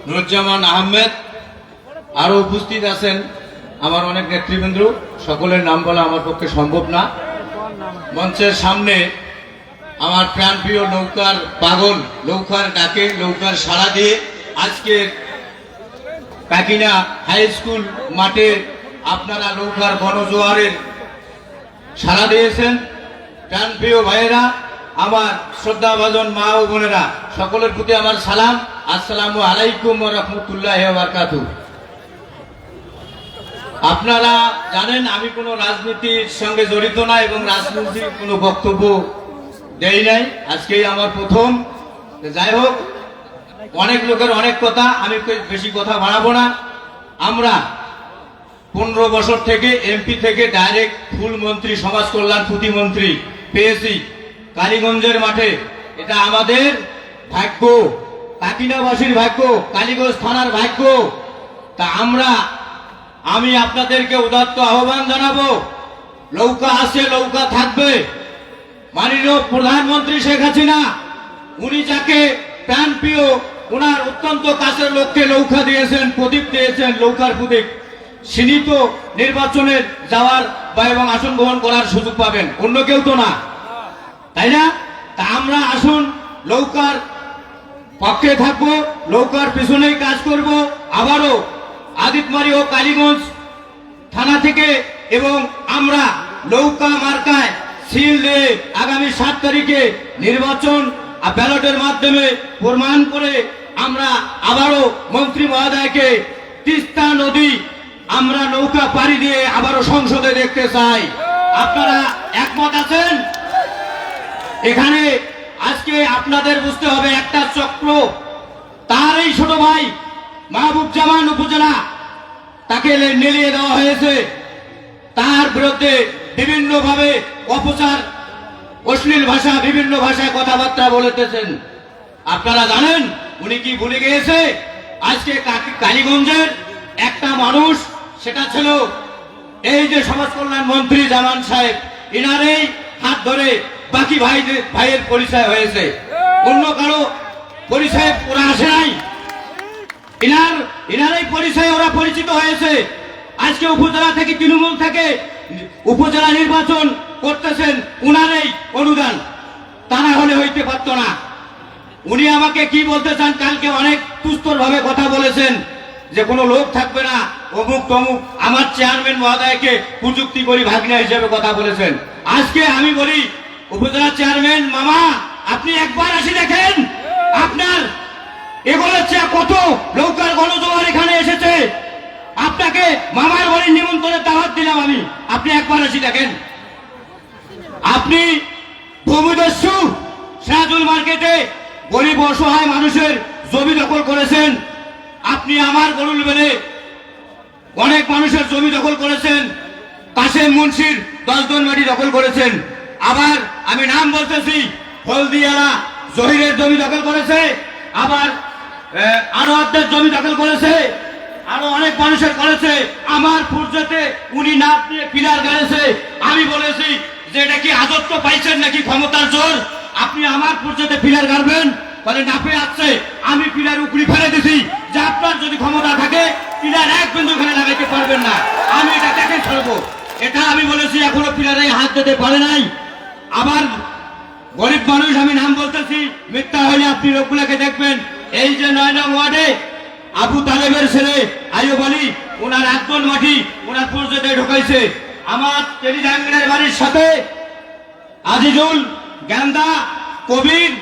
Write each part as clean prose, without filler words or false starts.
নুরুজ্জামান আহমেদ, আরো উপস্থিত আছেন আমার অনেক নেতৃবৃন্দ, সকলের নাম বলা আমার পক্ষে সম্ভব না। মঞ্চের সামনে আমার প্রাণপ্রিয় নৌকার পাগল, নৌকার ডাকে, নৌকার সাড়া দিয়ে আজকে কাকিনা হাই স্কুল মাঠে আপনারা নৌকার গণজোয়ারের সাড়া দিয়েছেন। প্রাণপ্রিয় ভাইয়েরা, আমার শ্রদ্ধাভাজন মা ও বোনেরা, সকলের প্রতি আমার সালাম, আসসালামু আলাইকুম ওয়া রাহমাতুল্লাহি ওয়া বারাকাতুহু। আপনারা জানেন আমি কোনো রাজনীতির সঙ্গে জড়িত না এবং রাজনীতির কোনো বক্তব্য দেই নাই, আজকেই আমার প্রথম। যাই হোক, অনেক লোকের অনেক কথা, আমি বেশি কথা বাড়াবো না। আমরা 15 বছর থেকে এমপি থেকে ডাইরেক্ট ফুল মন্ত্রী, সমাজ কল্যাণ প্রতিমন্ত্রী পেয়েছি কালীগঞ্জের মাঠে। এটা আমাদের ভাগ্য, কাকিনাবাসীর ভাগ্য, কালীগঞ্জ থানার ভাগ্য। তা আমি আপনাদেরকে উদাত্ত আহ্বান জানাবো, নৌকা আছে, নৌকা থাকবে। মাননীয় প্রধানমন্ত্রী শেখ হাসিনা, উনি যাকে প্রাণপ্রিয়, ওনার অত্যন্ত কাছের লোককে নৌকা দিয়েছেন, প্রদীপ দিয়েছেন, নৌকার প্রদীপ। সীমিত নির্বাচনের যাওয়ার বা এবং আসন গ্রহণ করার সুযোগ পাবেন, অন্য কেউ তো না, তাই না? তা আমরা আসুন নৌকার পক্ষে থাকবো, নৌকার পিছনেই কাজ করব। আবারও আদিতমারি ও কালীগঞ্জ থানা থেকে এবং আমরা নৌকা মার্কায় সিল দিয়ে আগামী 7 তারিখে নির্বাচন ব্যালটের মাধ্যমে প্রমাণ করে আমরা আবারও মন্ত্রী মহোদয়কে তিস্তা নদী আমরা নৌকা পাড়ি দিয়ে আবারও সংসদে দেখতে চাই। আপনারা একমত আছেন? এখানে আজকে আপনাদের বুঝতে হবে, একটা চক্র, তার এই ছোট ভাই মাহবুবজামান উপজেলা, তাকে নেলিয়ে দেওয়া হয়েছে। তার বিরুদ্ধে বিভিন্নভাবে অপচার, অশ্লীল ভাষা, বিভিন্ন ভাষায় কথাবার্তা বলেতেছেন। আপনারা জানেন উনি কি ভুলে গিয়েছে? আজকে কালীগঞ্জের একটা মানুষ, সেটা ছিল এই যে সমাজ কল্যাণ মন্ত্রী জামান সাহেব, ইনারেই হাত ধরে বাকি ভাইয়ের পরিচয় হয়েছে, অন্য কারো পরিচয় ওরা আসে নাই। ইনারই পরিচয়ে ওরা পরিচিত হয়েছে। আজকে উপজেলা থেকে, তৃণমূল থেকে উপজেলা নির্বাচন করতেছেন, উনারই অনুদান, তা না হলে হইতে পারত না। উনি আমাকে কি বলতে চান, কালকে অনেক তুস্তর ভাবে কথা বলেছেন যে কোনো লোক থাকবে না, অমুক তমুক, আমার চেয়ারম্যান মহোদয়কে প্রযুক্তি করি ভাগ্না হিসেবে কথা বলেছেন। আজকে আমি বলি, উপজেলা চেয়ারম্যান মামা, আপনি একবার আসি দেখেন, আপনার এগুলোর চেয়ে কত নৌকার গণজোয়ার এখানে এসেছে। আপনাকে মামার বাড়ির নিমন্ত্রণে দাওয়াত দিলাম আমি, আপনি একবার আসি দেখেন। আপনি ভূমিদস্যু সিরাজুল মার্কেটে গরিব অসহায় মানুষের জমি দখল করেছেন। আপনি আমার গরুল বেলে অনেক মানুষের জমি দখল করেছেন। কাশেম মুন্সির 10 দন মাটি দখল করেছেন। আবার আমি নাম বলতেছি, হলদিয়ালা জহিরের জমি দখল করেছে, আবার আনোয়ারদের জমি দখল করেছে, আরো অনেক মানুষের করেছে। আমার পূর্যতে উনি নাপ দিয়ে পিলার গাড়েছে। আমি বলেছি যে এটা কি আদত্ত পাইছেন নাকি ক্ষমতার জোর? আপনি আমার পূর্যতে পিলার গাড়বেন, বলে নাপে আসছে, আমি পিলার উপরি ফেলে দিছি যে আপনার যদি ক্ষমতা থাকে পিলার এক বিন্দু এখানে লাগাইতে পারবেন না, আমি এটা দেখে ফেলবো। এটা আমি বলেছি, এখনো পিলারে হাত দিতে পারে নাই। আবার গরিব মানুষ, আমি নাম বলতেছি, মিথ্যা হলে আপনি লোকগুলোকে দেখবেন। এই যে 9 নং ওয়ার্ডে আবু তালেবের ছেলে আইয়ুব আলী, ওনার 1 দন মাটি ওনার পর্যায়ে ঢুকাইছে। আমার টেলিজাঙ্গের বাড়ির সাথে আজিজুল, গেন্দা, কবির,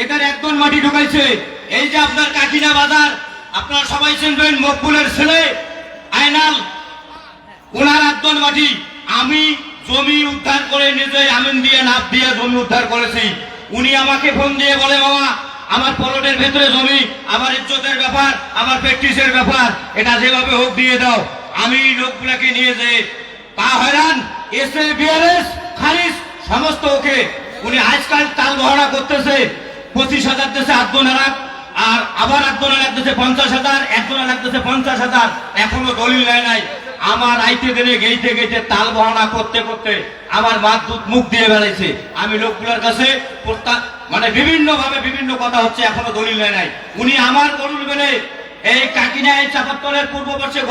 এদের 1 দন মাটি ঢুকাইছে। এই যে আপনার কাকিনা বাজার, আপনারা সবাই চিনবেন, মকবুলের ছেলে আইনাল, ওনার 1 দন মাটি আমি জমি উদ্ধার করে নিজে আমিন দিয়ে নাপ দিয়ে জমি উদ্ধার করেছি। উনি আমাকে ফোন দিয়ে বলে, মামা আমার পলটের ভেতরে জমি, আমার ইজ্জতের ব্যাপার, আমার প্র্যাকটিসের ব্যাপার, এটা যেভাবে হোক দিয়ে দাও। আমি লোকগুলোকে নিয়ে যে তা হয়রান, এসএ বিআরএস খারিজ সমস্ত ওকে। উনি আজকাল তাল গহনা করতেছে, 25,000 দেশে 8 দন হারাক, আর আবার 8 দন লাগতেছে 50,000, 1 দন লাগতেছে 50,000, এখনো দলিল নেয় নাই। আমার আইতে দিনে গেইতে গেইতে তাল বহনা করতে করতে আমার মুখ দিয়ে বেড়াইছে। আমি লোকগুলোর কাছে মানে বিভিন্ন ভাবে বিভিন্ন কথা হচ্ছে, এখনো দলিল নেয় নাই। উনি আমার গরুর বেলে এই কাকিনায় চাপাত্তরের পূর্ববর্ষে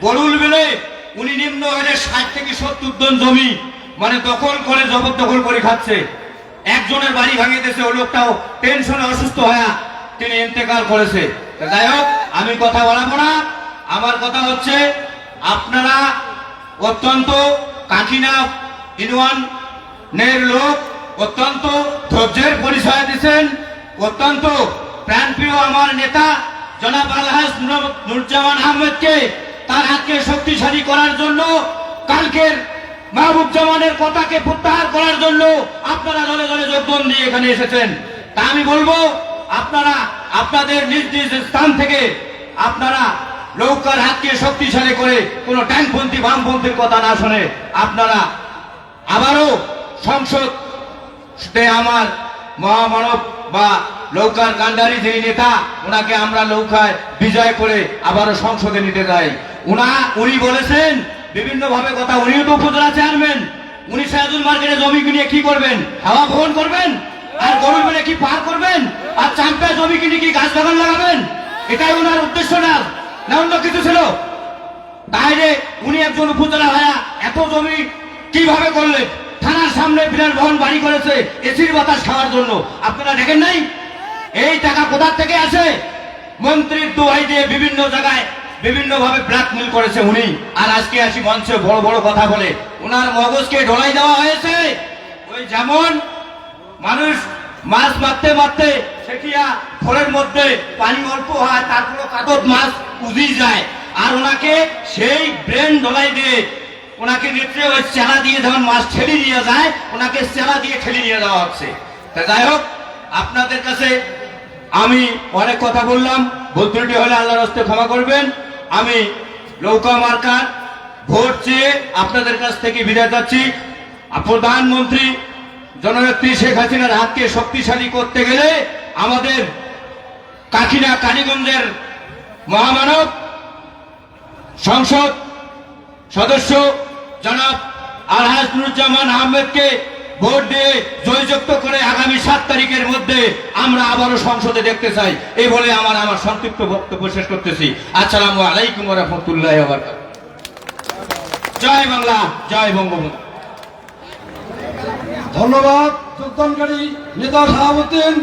গরুল মিলে উনি নিম্ন হলে 60 থেকে 70 জন জমি মানে দখল করে জবরদখল করে খাচ্ছে। একজনের বাড়ি ভাঙিয়েছে, ওই লোকটাও টেনশনে অসুস্থ হয়ে তিনি ইন্তেকাল করেছে। যাই হোক, আমি কথা বলাবো না। আমার কথা হচ্ছে, আপনারা অত্যন্ত কাকিনা ইউনিয়নের লোক, অত্যন্ত ধৈর্যের পরিচয় দিচ্ছেন, অত্যন্ত প্রাণপ্রিয় আমার নেতা জনাব আলহাজ নুরুজ্জামান আহমেদকে তার হাতকে শক্তিশালী করার জন্য, কালকের মাহবুব জামানের কথাকে প্রত্যাহার করার জন্য আপনারা দলে দলে যোগদান দিয়ে এখানে এসেছেন। তা আমি বলবো, আপনারা আপনাদের নিজ নিজ স্থান থেকে আপনারা নৌকার হাতকে শক্তিশালী করে কোন ট্যাঙ্কপন্থী বামপন্থীর কথা না শুনে আপনারা আবারও সংসদে আমার মহামানব বা নৌকার কান্ডারি যিনি নেতা, ওনাকে আমরা নৌকায় বিজয় করে আবারও সংসদে নিতে যাই। উনি বলেছেন বিভিন্ন ভাবে কথা, উনিও তো উপজেলা চেয়ারম্যান, উনি সায়াদুল মার্কেটে জমি কিনে কি করবেন? হাওয়া বহন করবেন? আর গরু মেরে কি পার করবেন? আর চাম্পায় জমি কিনে কি গাছ বাগান লাগাবেন? এটাই ওনার উদ্দেশ্য না অন্য কিছু ছিল? তাইলে উনি একজন উপজেলা হয়ে এত জমি কিভাবে করলেন? থানার সামনে বিরাট ভবন বাড়ি করেছে এসির বাতাস খাওয়ার জন্য, আপনারা দেখেন নাই? এই টাকা কোথা থেকে আসে? মন্ত্রীর দোহাই দিয়ে বিভিন্ন জায়গায় বিভিন্ন ভাবে ব্ল্যাকমেল করেছে উনি। আর আজকে আসি মঞ্চে বড় বড় কথা বলে ওনার মগজকে ঢোলাই দেওয়া হয়েছে। ওই যেমন মানুষ মাছ মারতে মারতে সেটিয়া ঘরের মধ্যে পানি অল্প হয়, তারপরে কাতত মাছ উজি যায়, আর ওনাকে সেই ব্রেন ঢোলাই দিয়ে ওনাকে নেত্রে ওই চেলা দিয়ে যখন মাছ ঠেলে নিয়ে যায়, ওনাকে চেলা দিয়ে ঠেলে নিয়ে যাওয়া হচ্ছে। তা যাই হোক, আপনাদের কাছে আমি অনেক কথা বললাম, ভুল ত্রুটি হলে আল্লাহর হস্তে ক্ষমা করবেন। আমি নৌকা মার্কার ভোট চেয়ে আপনাদের কাছ থেকে বিদায় যাচ্ছি। প্রধানমন্ত্রী জননেত্রী শেখ হাসিনার হাতকে শক্তিশালী করতে গেলে আমাদের কাকিনা কালীগঞ্জের মহামানব সংসদ সদস্য জনাব আলহাজ নুরুজ্জামান আহমেদকে ভোট দিয়ে জয়যুক্ত করে আগামী 7 তারিখের মধ্যে আমরা আবারও সংসদে দেখতে চাই। এই বলে আমার সংক্ষিপ্ত বক্তব্য শেষ করতেছি। আসসালামু আলাইকুম ওয়া রাহমাতুল্লাহি ওয়া বারাকাতুহু। জয় বাংলা, জয় বঙ্গবন্ধু। ধন্যবাদ যোগদানকারী নেতা শাহাবুদ্দিন,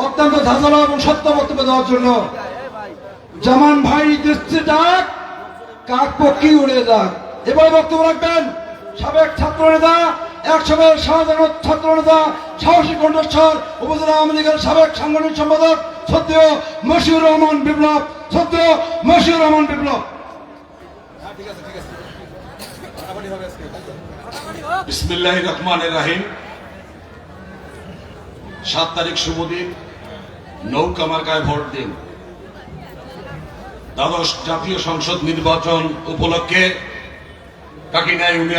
অত্যন্ত ধাঁধালো এবং সত্য বক্তব্য দেওয়ার জন্য। জামান ভাই দৃষ্টি ডাক, কাক পক্ষী উড়ে যাক। এবার বক্তব্য রাখবেন সাবেক ছাত্র নেতা, একসময়ের শাহজাহান ছাত্র নেতা, সাহসী কণ্ঠস্বর, উপজেলা আওয়ামী লীগের সাবেক সাংগঠনিক সম্পাদক সত্য মশিউর রহমান বিপ্লব। সত্য মশিউর রহমান বিপ্লব। বিসমিল্লাহির রহমানির রহিম। 7 তারিখ শুভ দিন, নৌকা মার্কায় ভোট দিন। দ্বাদশ জাতীয় সংসদ নির্বাচন উপলক্ষে কাকিনা ইউনিয়ন